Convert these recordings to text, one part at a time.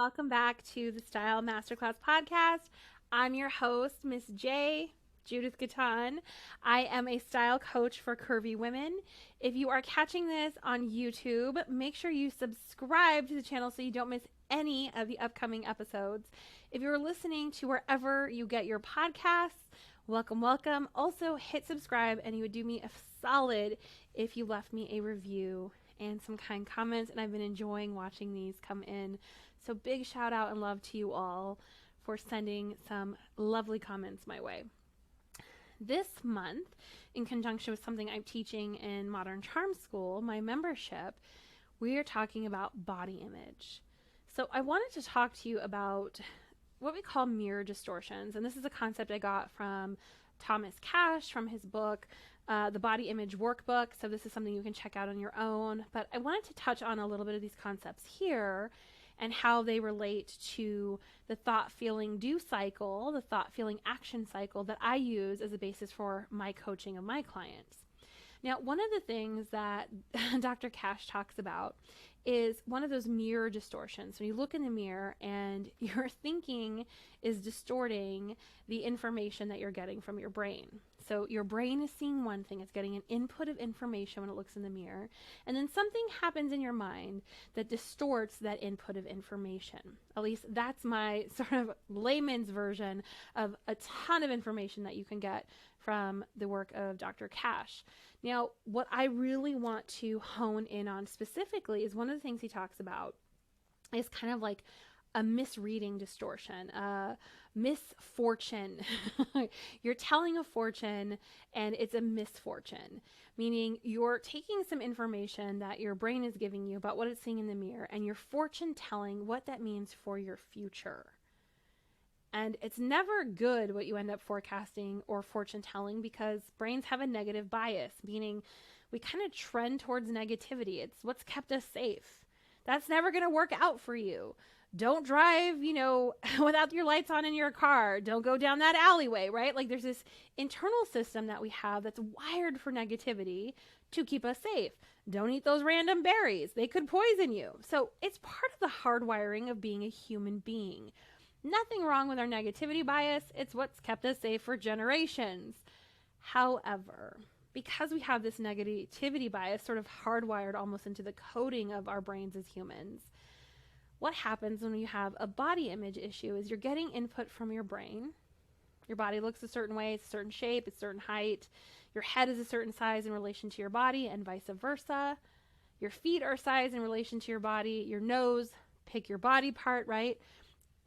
welcome back to the Style Masterclass Podcast. I'm your host, Miss J. Judith Gatan. I am a style coach for curvy women. If you are catching this on YouTube, make sure you subscribe to the channel so you don't miss any of the upcoming episodes. If you're listening to wherever you get your podcasts, welcome, welcome. Also, hit subscribe, and you would do me a solid if you left me a review and some kind comments, and I've been enjoying watching these come in. So big shout out and love to you all for sending some lovely comments my way. This month, in conjunction with something I'm teaching in Modern Charm School, my membership, we are talking about body image. So I wanted to talk to you about what we call mirror distortions. And this is a concept I got from Thomas Cash from his book, The Body Image Workbook. So this is something you can check out on your own. But I wanted to touch on a little bit of these concepts here and how they relate to the thought, feeling, do cycle, the thought, feeling, action cycle that I use as a basis for my coaching of my clients. Now, one of the things that Dr. Cash talks about is one of those mirror distortions. When you look in the mirror and your thinking is distorting the information that you're getting from your brain. So your brain is seeing one thing, it's getting an input of information when it looks in the mirror, and then something happens in your mind that distorts that input of information. At least that's my sort of layman's version of a ton of information that you can get from the work of Dr. Cash. Now, what I really want to hone in on specifically is one of the things he talks about is kind of like a misreading distortion, misfortune. You're telling a fortune and it's a misfortune, meaning you're taking some information that your brain is giving you about what it's seeing in the mirror and you're fortune telling what that means for your future. And it's never good what you end up forecasting or fortune telling because brains have a negative bias, meaning we kind of trend towards negativity. It's what's kept us safe. That's never going to work out for you. Don't drive, without your lights on in your car. Don't go down that alleyway, right? Like there's this internal system that we have that's wired for negativity to keep us safe. Don't eat those random berries. They could poison you. So it's part of the hardwiring of being a human being. Nothing wrong with our negativity bias. It's what's kept us safe for generations. However, because we have this negativity bias sort of hardwired almost into the coding of our brains as humans, what happens when you have a body image issue is you're getting input from your brain. Your body looks a certain way, it's a certain shape, it's a certain height. Your head is a certain size in relation to your body and vice versa. Your feet are size in relation to your body. Your nose, pick your body part, right?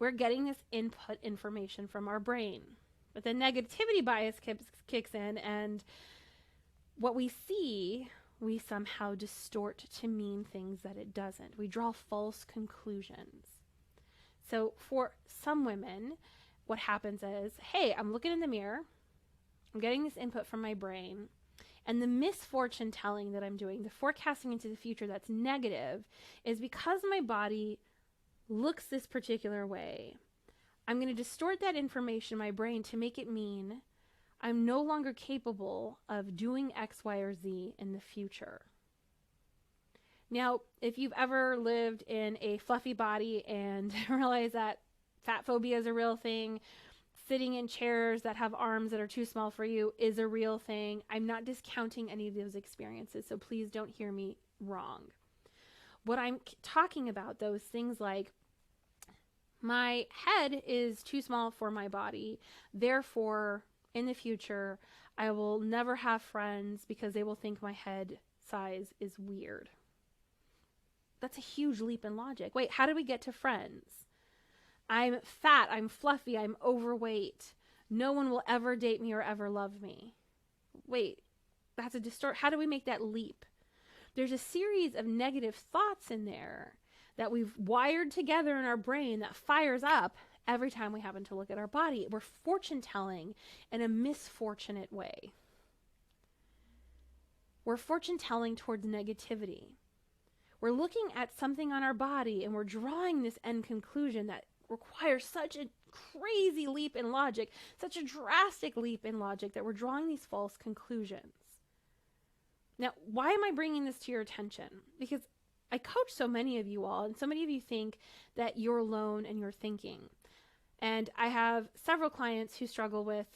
We're getting this input information from our brain. But the negativity bias kicks in, and what we see, we somehow distort to mean things that it doesn't. We draw false conclusions. So for some women, what happens is, hey, I'm looking in the mirror, I'm getting this input from my brain, and the misfortune telling that I'm doing, the forecasting into the future that's negative, is because my body looks this particular way. I'm going to distort that information in my brain to make it mean I'm no longer capable of doing X, Y, or Z in the future. Now, if you've ever lived in a fluffy body and realize that fat phobia is a real thing, sitting in chairs that have arms that are too small for you is a real thing. I'm not discounting any of those experiences, so please don't hear me wrong. What I'm talking about, those things like my head is too small for my body, therefore in the future I will never have friends because they will think my head size is weird. That's a huge leap in logic. Wait, how did we get to friends? I'm fat, I'm fluffy, I'm overweight. No one will ever date me or ever love me. Wait, that's a distort. How do we make that leap? There's a series of negative thoughts in there that we've wired together in our brain that fires up every time we happen to look at our body. We're fortune telling in a misfortunate way. We're fortune telling towards negativity. We're looking at something on our body and we're drawing this end conclusion that requires such a crazy leap in logic, such a drastic leap in logic that we're drawing these false conclusions. Now, why am I bringing this to your attention? Because I coach so many of you all, and so many of you think that you're alone in your thinking. And I have several clients who struggle with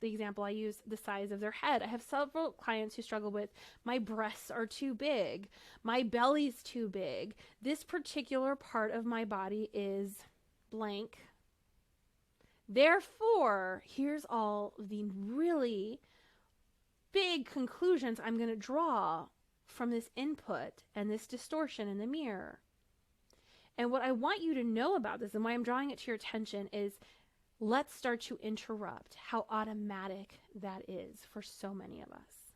the example I use, the size of their head. I have several clients who struggle with my breasts are too big, my belly's too big, this particular part of my body is blank. Therefore, here's all the really big conclusions I'm going to draw from this input and this distortion in the mirror. And what I want you to know about this, and why I'm drawing it to your attention, is let's start to interrupt how automatic that is for so many of us.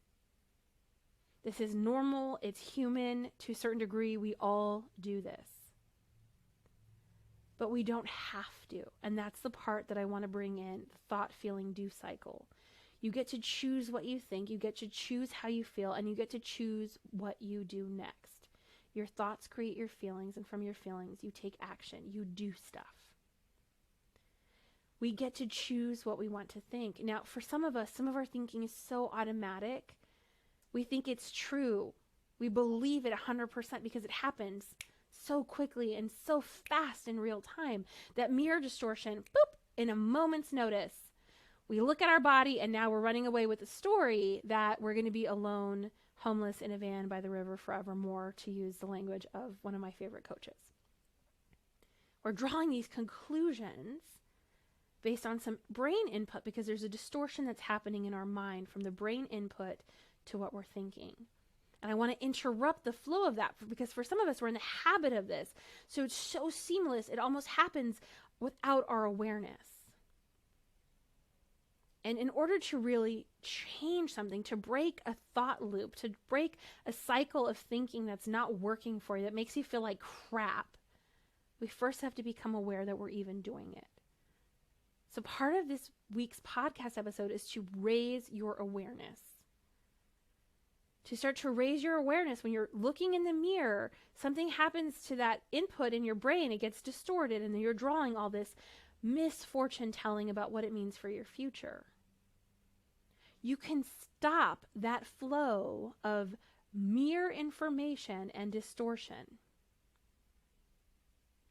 This is normal. It's human to a certain degree. We all do this. But we don't have to. And that's the part that I want to bring in, the thought, feeling, do cycle. You get to choose what you think. You get to choose how you feel. And you get to choose what you do next. Your thoughts create your feelings. And from your feelings, you take action. You do stuff. We get to choose what we want to think. Now, for some of us, some of our thinking is so automatic. We think it's true. We believe it 100% because it happens so quickly and so fast in real time. That mirror distortion, boop, in a moment's notice. We look at our body and now we're running away with the story that we're going to be alone, homeless in a van by the river forevermore, to use the language of one of my favorite coaches. We're drawing these conclusions based on some brain input because there's a distortion that's happening in our mind from the brain input to what we're thinking. And I want to interrupt the flow of that because for some of us, we're in the habit of this. So it's so seamless. It almost happens without our awareness. And in order to really change something, to break a thought loop, to break a cycle of thinking that's not working for you, that makes you feel like crap, we first have to become aware that we're even doing it. So part of this week's podcast episode is to raise your awareness. To start to raise your awareness when you're looking in the mirror, something happens to that input in your brain, it gets distorted, and then you're drawing all this misfortune telling about what it means for your future. You can stop that flow of mere information and distortion.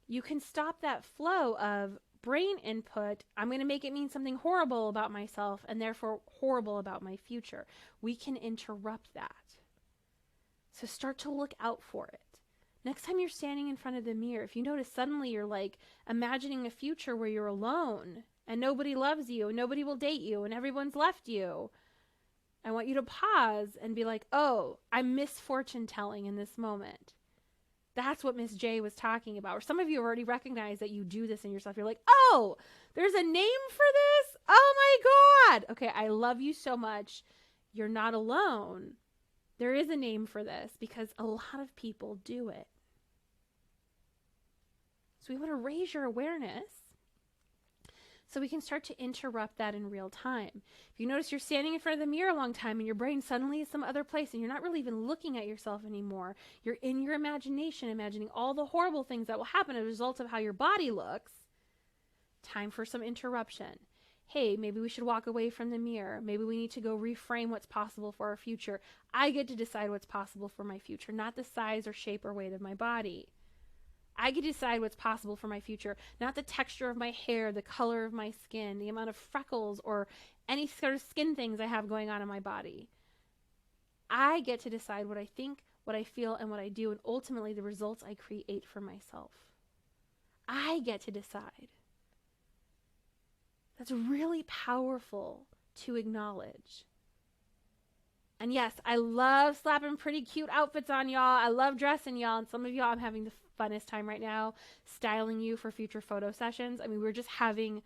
You can stop that flow of brain input, I'm going to make it mean something horrible about myself and therefore horrible about my future. We can interrupt that. So start to look out for it. Next time you're standing in front of the mirror, if you notice suddenly you're like imagining a future where you're alone and nobody loves you and nobody will date you and everyone's left you, I want you to pause and be like, oh, I'm misfortune telling in this moment. That's what Miss J was talking about. Or some of you have already recognized that you do this in yourself. You're like, oh, there's a name for this? Oh my God. Okay, I love you so much. You're not alone. There is a name for this because a lot of people do it. So we want to raise your awareness so we can start to interrupt that in real time. If you notice you're standing in front of the mirror a long time and your brain suddenly is some other place and you're not really even looking at yourself anymore, you're in your imagination, imagining all the horrible things that will happen as a result of how your body looks, time for some interruption. Hey, maybe we should walk away from the mirror. Maybe we need to go reframe what's possible for our future. I get to decide what's possible for my future, not the size or shape or weight of my body. I get to decide what's possible for my future, not the texture of my hair, the color of my skin, the amount of freckles or any sort of skin things I have going on in my body. I get to decide what I think, what I feel, and what I do, and ultimately the results I create for myself. I get to decide. That's really powerful to acknowledge. And yes, I love slapping pretty cute outfits on y'all. I love dressing y'all. And some of y'all, I'm having the funnest time right now styling you for future photo sessions. I mean, we're just having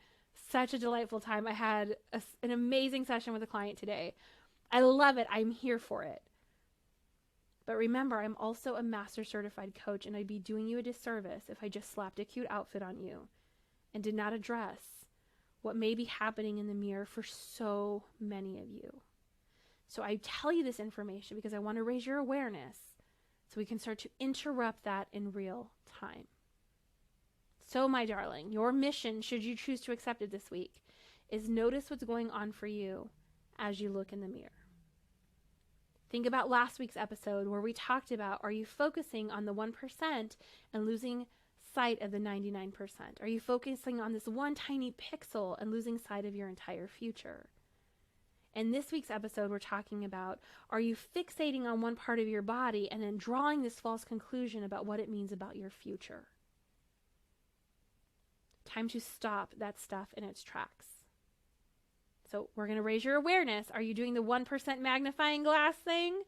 such a delightful time. I had an amazing session with a client today. I love it. I'm here for it. But remember, I'm also a master certified coach, and I'd be doing you a disservice if I just slapped a cute outfit on you and did not address what may be happening in the mirror for so many of you. So I tell you this information because I want to raise your awareness so we can start to interrupt that in real time. So, my darling, your mission, should you choose to accept it this week, is notice what's going on for you as you look in the mirror. Think about last week's episode where we talked about, are you focusing on the 1% and losing sight of the 99%? Are you focusing on this one tiny pixel and losing sight of your entire future? In this week's episode, we're talking about, are you fixating on one part of your body and then drawing this false conclusion about what it means about your future? Time to stop that stuff in its tracks. So we're going to raise your awareness. Are you doing the 1% magnifying glass thing?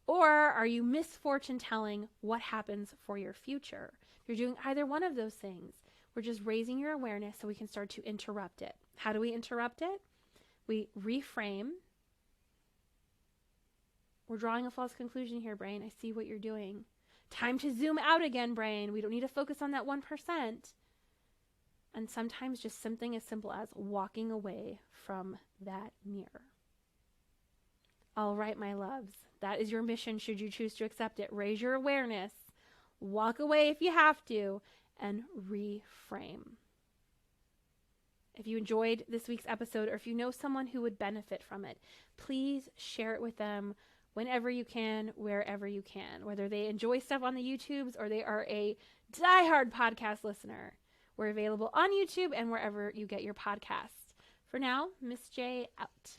Or are you misfortune telling what happens for your future? If you're doing either one of those things, we're just raising your awareness so we can start to interrupt it. How do we interrupt it? We reframe. We're drawing a false conclusion here, brain. I see what you're doing. Time to zoom out again, brain. We don't need to focus on that 1%. And sometimes just something as simple as walking away from that mirror. All right, my loves, that is your mission should you choose to accept it. Raise your awareness, walk away if you have to, and reframe. If you enjoyed this week's episode, or if you know someone who would benefit from it, please share it with them whenever you can, wherever you can, whether they enjoy stuff on the YouTubes or they are a diehard podcast listener. We're available on YouTube and wherever you get your podcasts. For now, Miss J out.